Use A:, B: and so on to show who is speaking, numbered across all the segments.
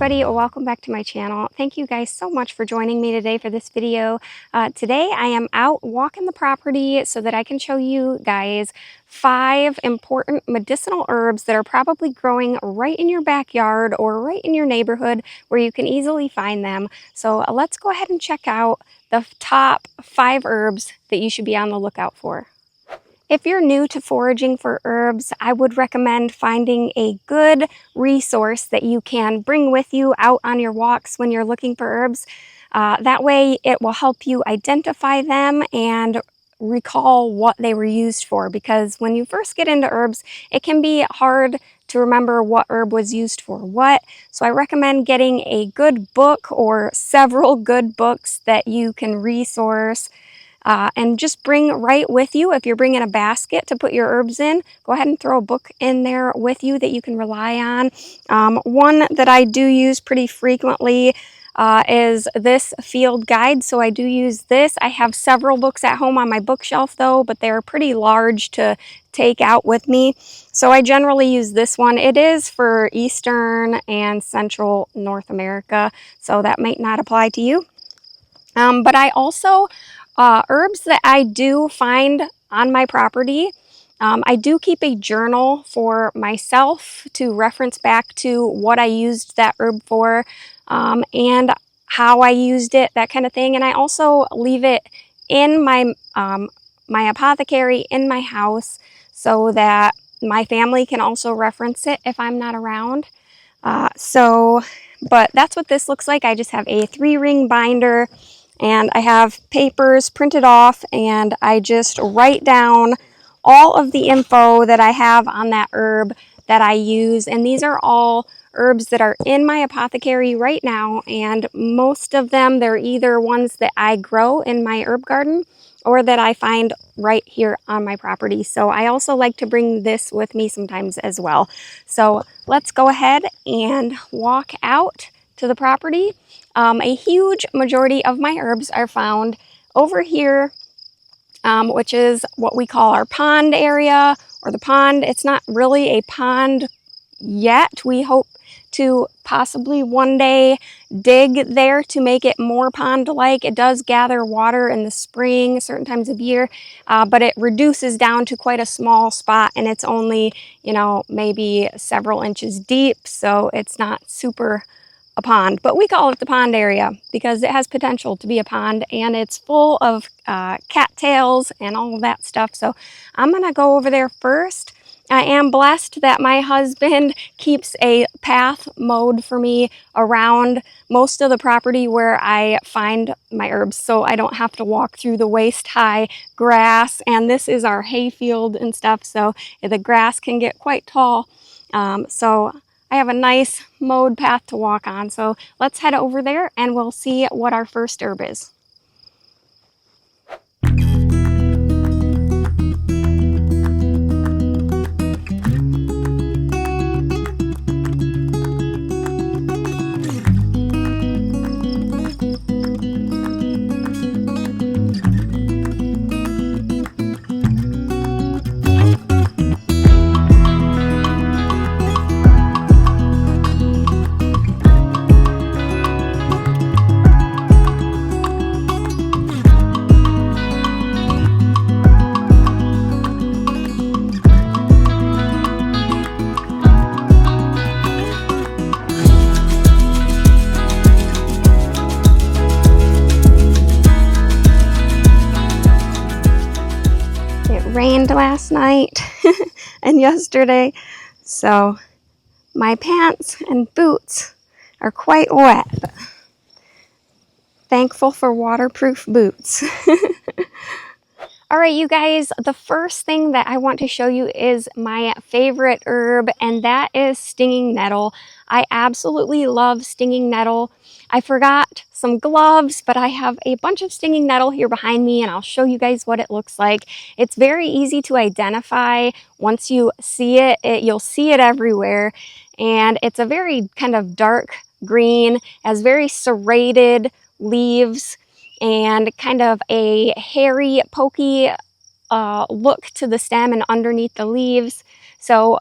A: everybody, welcome back to my channel. Thank you guys so much for joining me today for this video. Today I am out walking the property so that I can show you guys 5 important medicinal herbs that are probably growing right in your backyard or right in your neighborhood where you can easily find them. So let's go ahead and check out the top 5 herbs that you should be on the lookout for. If you're new to foraging for herbs, I would recommend finding a good resource that you can bring with you out on your walks when you're looking for herbs. That way it will help you identify them and recall what they were used for, because when you first get into herbs, it can be hard to remember what herb was used for what. So I recommend getting a good book or several good books that you can resource and just bring right with you. If you're bringing a basket to put your herbs in, go ahead and throw a book in there with you that you can rely on. One that I do use pretty frequently is this field guide. So I do use this. I have several books at home on my bookshelf though, but they're pretty large to take out with me. So I generally use this one. It is for Eastern and Central North America, so that might not apply to you. But I also herbs that I do find on my property, I do keep a journal for myself to reference back to what I used that herb for and how I used it, that kind of thing. And I also leave it in my apothecary in my house so that my family can also reference it if I'm not around. But that's what this looks like. I just have a 3-ring binder. And I have papers printed off, and I just write down all of the info that I have on that herb that I use. And these are all herbs that are in my apothecary right now. And most of them, they're either ones that I grow in my herb garden or that I find right here on my property. So I also like to bring this with me sometimes as well. So let's go ahead and walk out to the property. A huge majority of my herbs are found over here, which is what we call our pond area, or the pond. It's not really a pond yet. We hope to possibly one day dig there to make it more pond-like. It does gather water in the spring, certain times of year, but it reduces down to quite a small spot, and it's only, maybe several inches deep, so it's not super a pond, but we call it the pond area because it has potential to be a pond, and it's full of cattails and all of that stuff. So I'm gonna go over there first. I am blessed that my husband keeps a path mowed for me around most of the property where I find my herbs, so I don't have to walk through the waist-high grass. And this is our hay field and stuff, so the grass can get quite tall. So I have a nice mowed path to walk on. So let's head over there and we'll see what our first herb is. Rained last night and yesterday, so my pants and boots are quite wet. Thankful for waterproof boots. All right, you guys, the first thing that I want to show you is my favorite herb, and that is stinging nettle. I absolutely love stinging nettle. I forgot some gloves, but I have a bunch of stinging nettle here behind me, and I'll show you guys what it looks like. It's very easy to identify. Once you see it, you'll see it everywhere, and it's a very kind of dark green, has very serrated leaves, and kind of a hairy, pokey look to the stem and underneath the leaves. So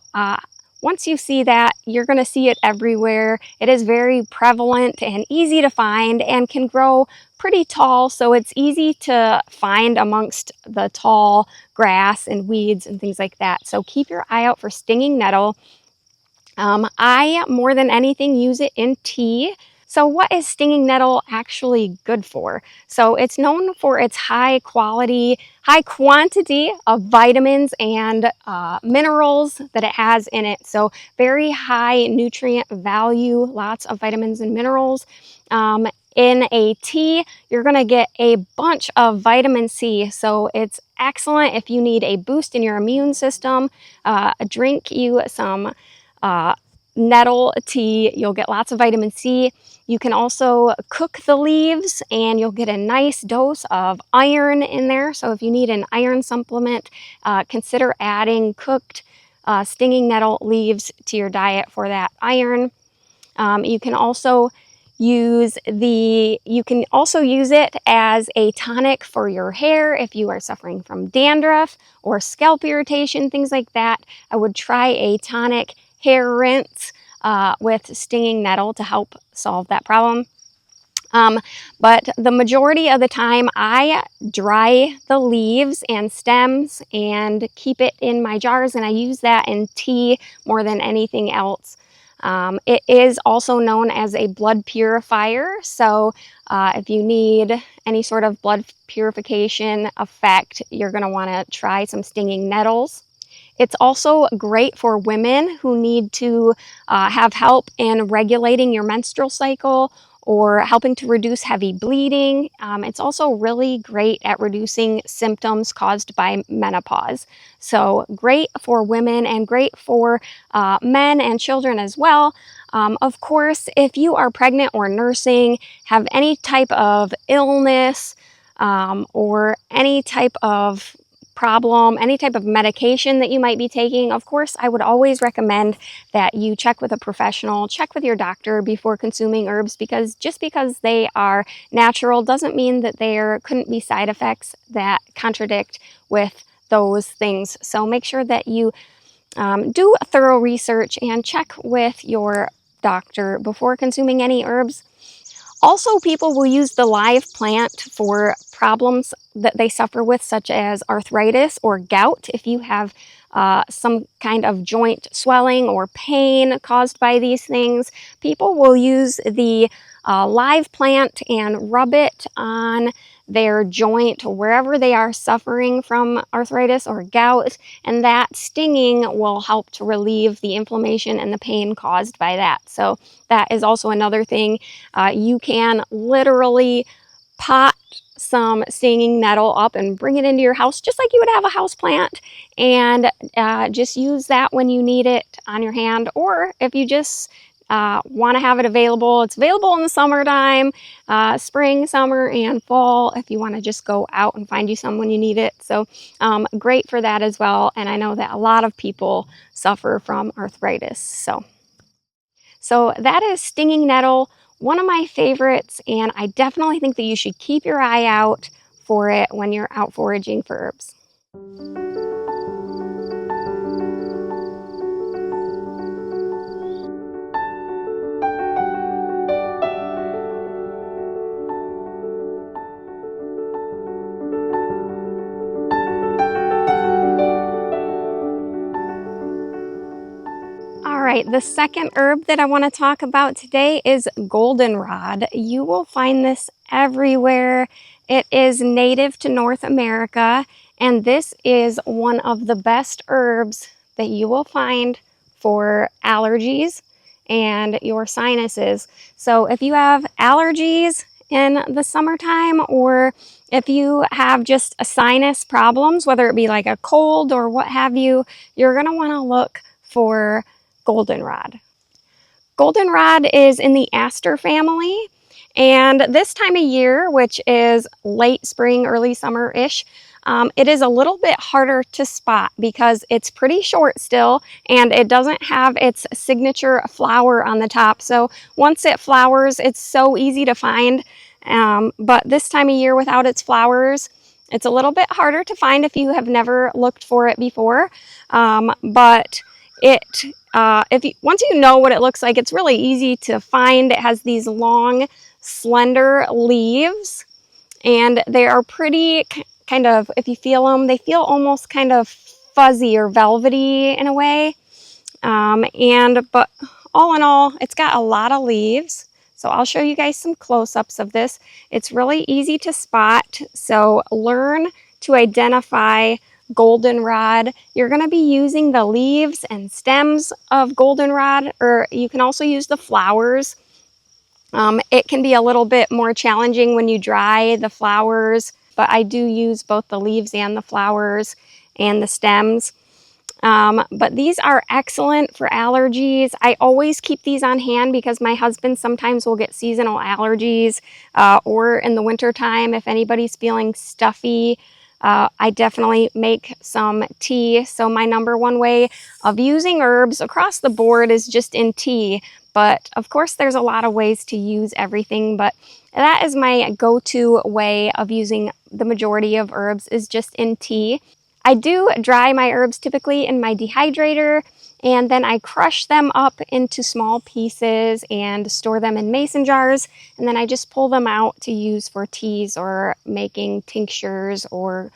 A: once you see that, you're going to see it everywhere. It is very prevalent and easy to find and can grow pretty tall, so it's easy to find amongst the tall grass and weeds and things like that. So keep your eye out for stinging nettle. I, more than anything, use it in tea. So what is stinging nettle actually good for? So it's known for its high quantity of vitamins and minerals that it has in it. So very high nutrient value, lots of vitamins and minerals. In a tea, you're going to get a bunch of vitamin C. So it's excellent if you need a boost in your immune system. Drink you some nettle tea. You'll get lots of vitamin C. You can also cook the leaves and you'll get a nice dose of iron in there. So if you need an iron supplement, consider adding cooked stinging nettle leaves to your diet for that iron. You can also use it as a tonic for your hair if you are suffering from dandruff or scalp irritation, things like that. I would try a tonic hair rinse with stinging nettle to help solve that problem. But the majority of the time I dry the leaves and stems and keep it in my jars, and I use that in tea more than anything else. It is also known as a blood purifier, so if you need any sort of blood purification effect, you're going to want to try some stinging nettles. It's also great for women who need to have help in regulating your menstrual cycle or helping to reduce heavy bleeding. It's also really great at reducing symptoms caused by menopause. So great for women and great for men and children as well. Of course, if you are pregnant or nursing, have any type of illness or any type of problem, any type of medication that you might be taking, of course, I would always recommend that you check with a professional, check with your doctor before consuming herbs, because just because they are natural doesn't mean that there couldn't be side effects that contradict with those things. So make sure that you do thorough research and check with your doctor before consuming any herbs. Also, people will use the live plant for problems that they suffer with, such as arthritis or gout. If you have some kind of joint swelling or pain caused by these things, people will use the live plant and rub it on their joint wherever they are suffering from arthritis or gout, and that stinging will help to relieve the inflammation and the pain caused by that. So that is also another thing. You can literally pot some stinging nettle up and bring it into your house just like you would have a house plant, and just use that when you need it on your hand, or if you just want to have it available. It's available in the summertime, spring, summer, and fall, if you want to just go out and find you some when you need it. So great for that as well. And I know that a lot of people suffer from arthritis. So that is stinging nettle, one of my favorites, and I definitely think that you should keep your eye out for it when you're out foraging for herbs. All right, the second herb that I want to talk about today is goldenrod. You will find this everywhere. It is native to North America, and this is one of the best herbs that you will find for allergies and your sinuses. So if you have allergies in the summertime, or if you have just a sinus problems, whether it be like a cold or what have you, you're going to want to look for goldenrod. Goldenrod is in the aster family, and this time of year, which is late spring, early summer-ish, it is a little bit harder to spot because it's pretty short still and it doesn't have its signature flower on the top. So once it flowers, it's so easy to find, but this time of year without its flowers, it's a little bit harder to find if you have never looked for it before, but it once you know what it looks like, it's really easy to find. It has these long, slender leaves, and they are pretty kind of, if you feel them, they feel almost kind of fuzzy or velvety in a way. But all in all, it's got a lot of leaves. So I'll show you guys some close-ups of this. It's really easy to spot. So learn to identify goldenrod. You're going to be using the leaves and stems of goldenrod, or you can also use the flowers. It can be a little bit more challenging when you dry the flowers, but I do use both the leaves and the flowers and the stems. But these are excellent for allergies. I always keep these on hand because my husband sometimes will get seasonal allergies, or in the wintertime, if anybody's feeling stuffy, I definitely make some tea. So my number one way of using herbs across the board is just in tea. But of course, there's a lot of ways to use everything, but that is my go-to way of using the majority of herbs, is just in tea. I do dry my herbs typically in my dehydrator, and then I crush them up into small pieces and store them in mason jars, and then I just pull them out to use for teas or making tinctures or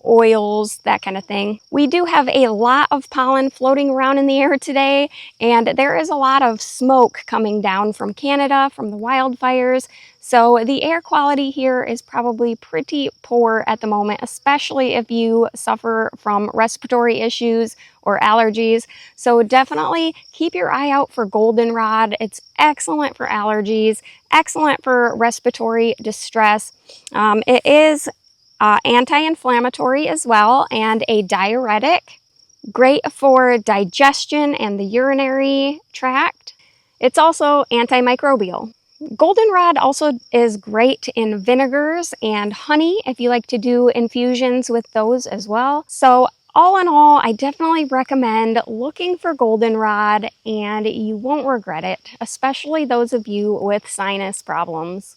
A: oils, that kind of thing. We do have a lot of pollen floating around in the air today, and there is a lot of smoke coming down from Canada, from the wildfires. So the air quality here is probably pretty poor at the moment, especially if you suffer from respiratory issues or allergies. So definitely keep your eye out for goldenrod. It's excellent for allergies, excellent for respiratory distress. It is anti-inflammatory as well, and a diuretic. Great for digestion and the urinary tract. It's also antimicrobial. Goldenrod also is great in vinegars and honey if you like to do infusions with those as well. So all in all, I definitely recommend looking for goldenrod, and you won't regret it, especially those of you with sinus problems.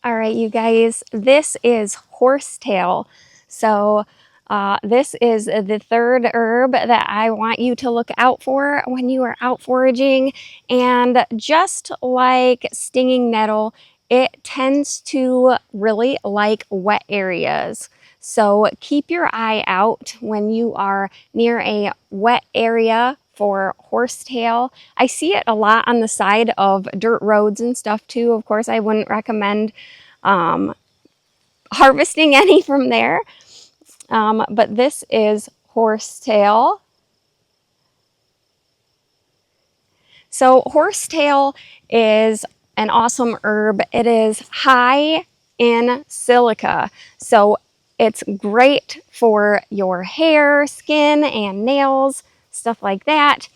A: All right, you guys, this is horsetail. So this is the third herb that I want you to look out for when you are out foraging. And just like stinging nettle, it tends to really like wet areas. So keep your eye out when you are near a wet area for horsetail. I see it a lot on the side of dirt roads and stuff too. Of course, I wouldn't recommend harvesting any from there. But this is horsetail. So horsetail is an awesome herb. It is high in silica. So it's great for your hair, skin, and nails, stuff like that.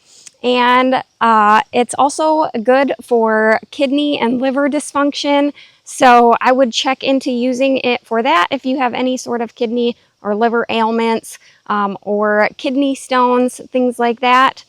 A: And it's also good for kidney and liver dysfunction. So I would check into using it for that if you have any sort of kidney or liver ailments, or kidney stones, things like that.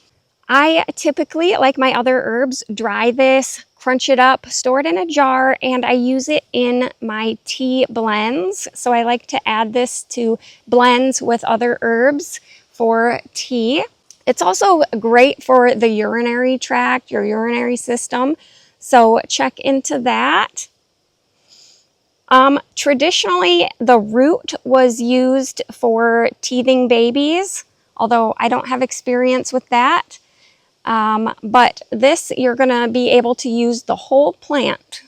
A: I typically, like my other herbs, dry this, crunch it up, store it in a jar, and I use it in my tea blends. So I like to add this to blends with other herbs for tea. It's also great for the urinary tract, your urinary system. So check into that. Traditionally, the root was used for teething babies, although I don't have experience with that. But this, you're going to be able to use the whole plant.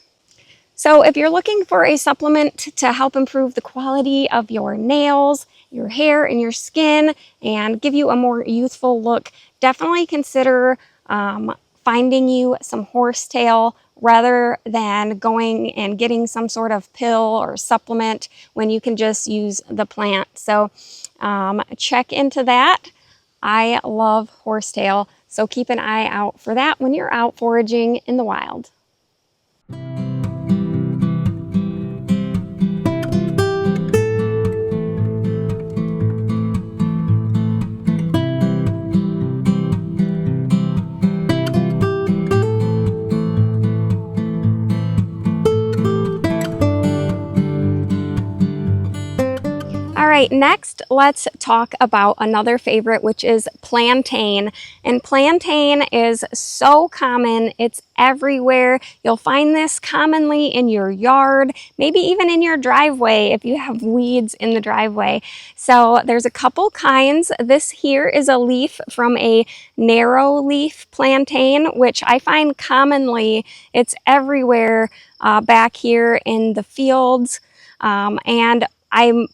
A: So if you're looking for a supplement to help improve the quality of your nails, your hair, and your skin, and give you a more youthful look, definitely consider finding you some horsetail rather than going and getting some sort of pill or supplement when you can just use the plant. So check into that. I love horsetail, so keep an eye out for that when you're out foraging in the wild. right, next let's talk about another favorite, which is plantain. And plantain is so common, it's everywhere. You'll find this commonly in your yard, maybe even in your driveway if you have weeds in the driveway. So there's a couple kinds. This here is a leaf from a narrow leaf plantain, which I find commonly, it's everywhere back here in the fields. And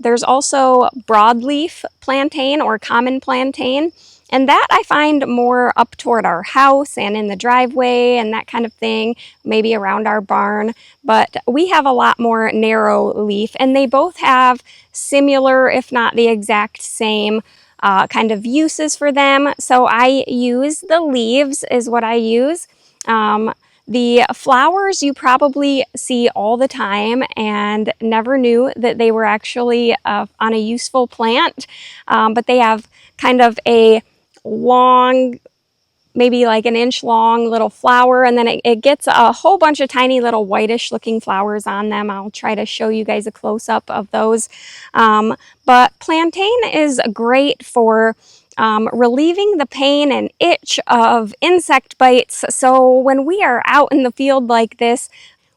A: there's also broadleaf plantain or common plantain, and that I find more up toward our house and in the driveway and that kind of thing, maybe around our barn. But we have a lot more narrow leaf, and they both have similar, if not the exact same, kind of uses for them. So I use the leaves is what I use. The flowers you probably see all the time and never knew that they were actually on a useful plant, but they have kind of a long, maybe like an inch long little flower, and then it gets a whole bunch of tiny little whitish looking flowers on them. I'll try to show you guys a close-up of those. But plantain is great for relieving the pain and itch of insect bites. So when we are out in the field like this,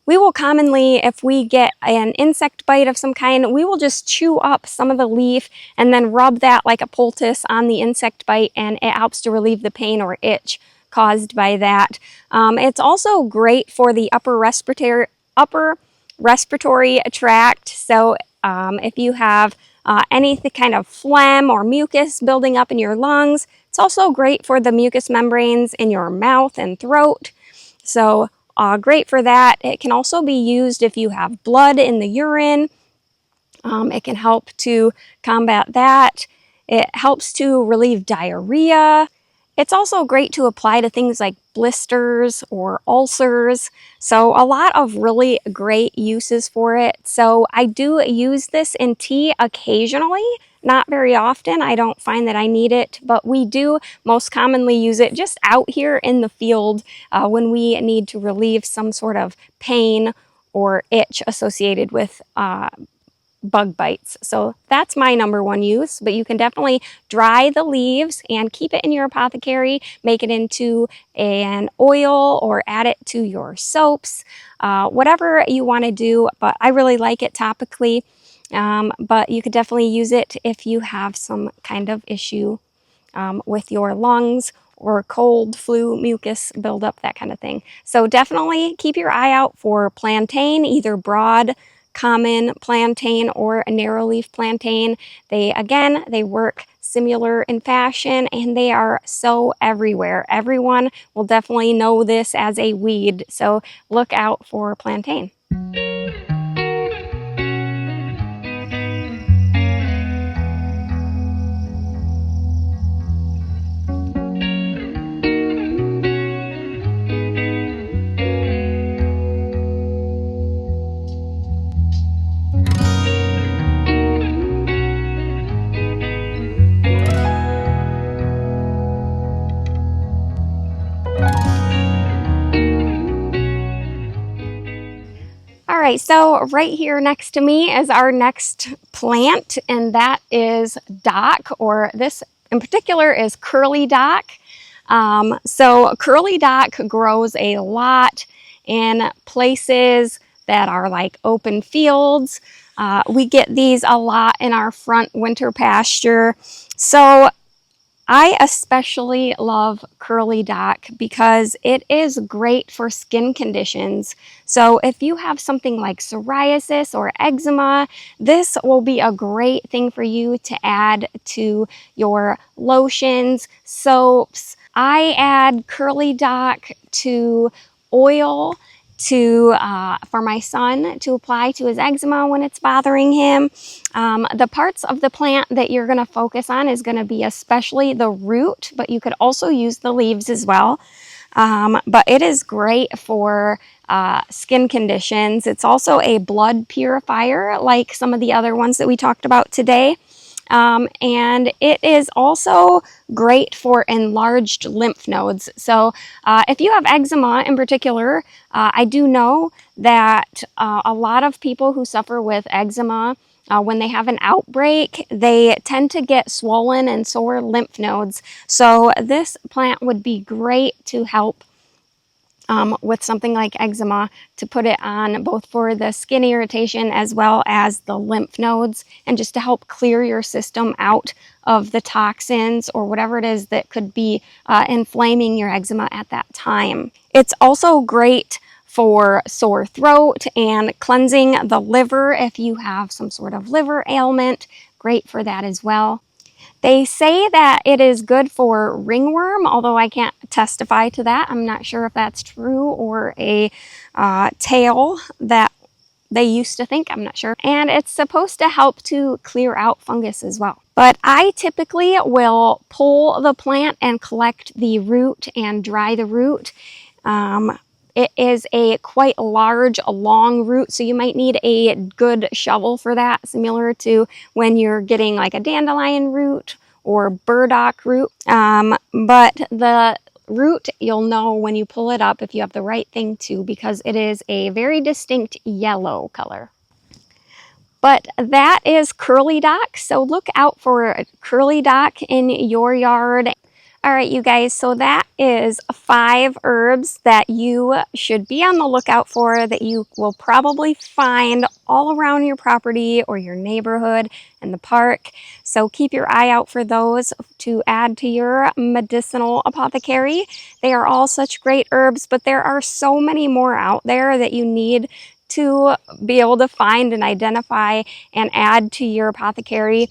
A: we will commonly, if we get an insect bite of some kind, we will just chew up some of the leaf and then rub that like a poultice on the insect bite, and it helps to relieve the pain or itch caused by that. It's also great for the upper respiratory tract. So if you have any kind of phlegm or mucus building up in your lungs, it's also great for the mucous membranes in your mouth and throat. So great for that. It can also be used if you have blood in the urine. It can help to combat that. It helps to relieve diarrhea. It's also great to apply to things like blisters or ulcers. So a lot of really great uses for it. So I do use this in tea occasionally, not very often. I don't find that I need it, but we do most commonly use it just out here in the field when we need to relieve some sort of pain or itch associated with bug bites. So that's my number one use, but you can definitely dry the leaves and keep it in your apothecary, make it into an oil or add it to your soaps, whatever you want to do, but I really like it topically. But you could definitely use it if you have some kind of issue with your lungs or cold, flu, mucus buildup, that kind of thing. So definitely keep your eye out for plantain, either broad, common plantain or a narrow leaf plantain. They work similar in fashion, and they are so everywhere. Everyone will definitely know this as a weed, so look out for plantain. All right, so right here next to me is our next plant, and that is dock, or this in particular is curly dock. So curly dock grows a lot in places that are like open fields. We get these a lot in our front winter pasture. So I especially love curly dock because it is great for skin conditions. So if you have something like psoriasis or eczema, this will be a great thing for you to add to your lotions, soaps. I add curly dock to oil for my son to apply to his eczema when it's bothering him. The parts of the plant that you're going to focus on is going to be especially the root, but you could also use the leaves as well. But it is great for skin conditions. It's also a blood purifier, like some of the other ones that we talked about today. And it is also great for enlarged lymph nodes. So if you have eczema in particular, I do know that a lot of people who suffer with eczema when they have an outbreak, they tend to get swollen and sore lymph nodes. So this plant would be great to help with something like eczema, to put it on both for the skin irritation as well as the lymph nodes, and just to help clear your system out of the toxins or whatever it is that could be inflaming your eczema at that time. It's also great for sore throat and cleansing the liver if you have some sort of liver ailment. Great for that as well. They say that it is good for ringworm, although I can't testify to that. I'm not sure if that's true or a tale that they used to think. I'm not sure. And it's supposed to help to clear out fungus as well. But I typically will pull the plant and collect the root and dry the root. It is a quite large, long root, so you might need a good shovel for that, similar to when you're getting like a dandelion root or burdock root. But the root, you'll know when you pull it up if you have the right thing to, because it is a very distinct yellow color. But that is curly dock, so look out for curly dock in your yard. All right, you guys, so that is 5 herbs that you should be on the lookout for, that you will probably find all around your property or your neighborhood and the park. So keep your eye out for those to add to your medicinal apothecary. They are all such great herbs, but there are so many more out there that you need to be able to find and identify and add to your apothecary.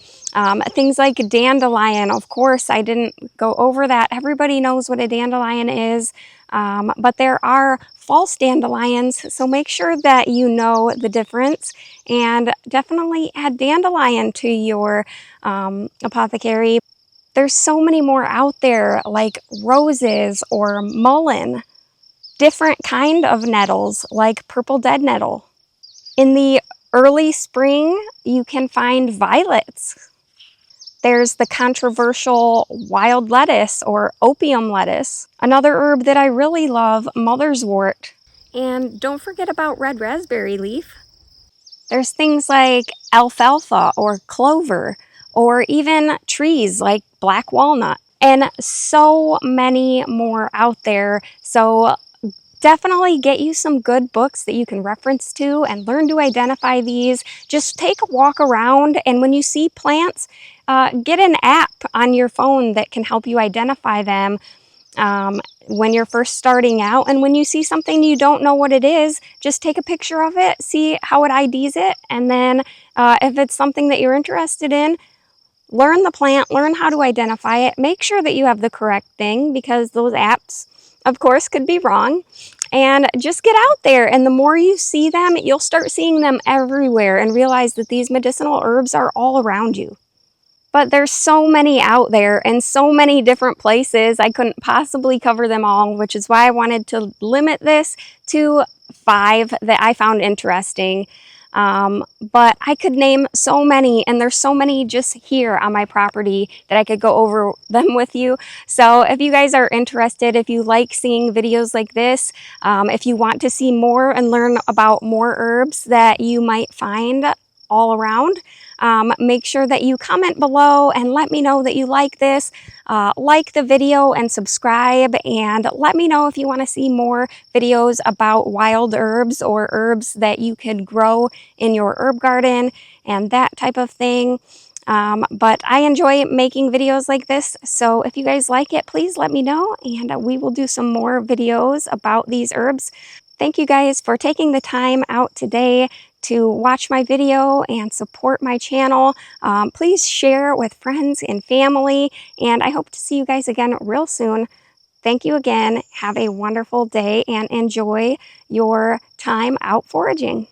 A: Things like dandelion, of course, I didn't go over that. Everybody knows what a dandelion is, but there are false dandelions, so make sure that you know the difference, and definitely add dandelion to your apothecary. There's so many more out there, like roses or mullein. Different kind of nettles, like purple dead nettle. In the early spring, you can find violets. There's the controversial wild lettuce or opium lettuce. Another herb that I really love, mother's wort. And don't forget about red raspberry leaf. There's things like alfalfa or clover, or even trees like black walnut, and so many more out there. So definitely get you some good books that you can reference to and learn to identify these. Just take a walk around, and when you see plants, get an app on your phone that can help you identify them when you're first starting out. And when you see something you don't know what it is, just take a picture of it, see how it IDs it, and then if it's something that you're interested in, learn the plant, learn how to identify it. Make sure that you have the correct thing, because those apps, of course, could be wrong. And just get out there, and the more you see them, you'll start seeing them everywhere and realize that these medicinal herbs are all around you. But there's so many out there and so many different places. I couldn't possibly cover them all, which is why I wanted to limit this to 5 that I found interesting. But I could name so many, and there's so many just here on my property that I could go over them with you. So if you guys are interested, if you like seeing videos like this, if you want to see more and learn about more herbs that you might find all around, make sure that you comment below and let me know that you like this. Like the video and subscribe, and let me know if you want to see more videos about wild herbs or herbs that you could grow in your herb garden and that type of thing. But I enjoy making videos like this, so if you guys like it, please let me know, and we will do some more videos about these herbs. Thank you guys for taking the time out today to watch my video and support my channel. Please share with friends and family, and I hope to see you guys again real soon. Thank you again. Have a wonderful day and enjoy your time out foraging.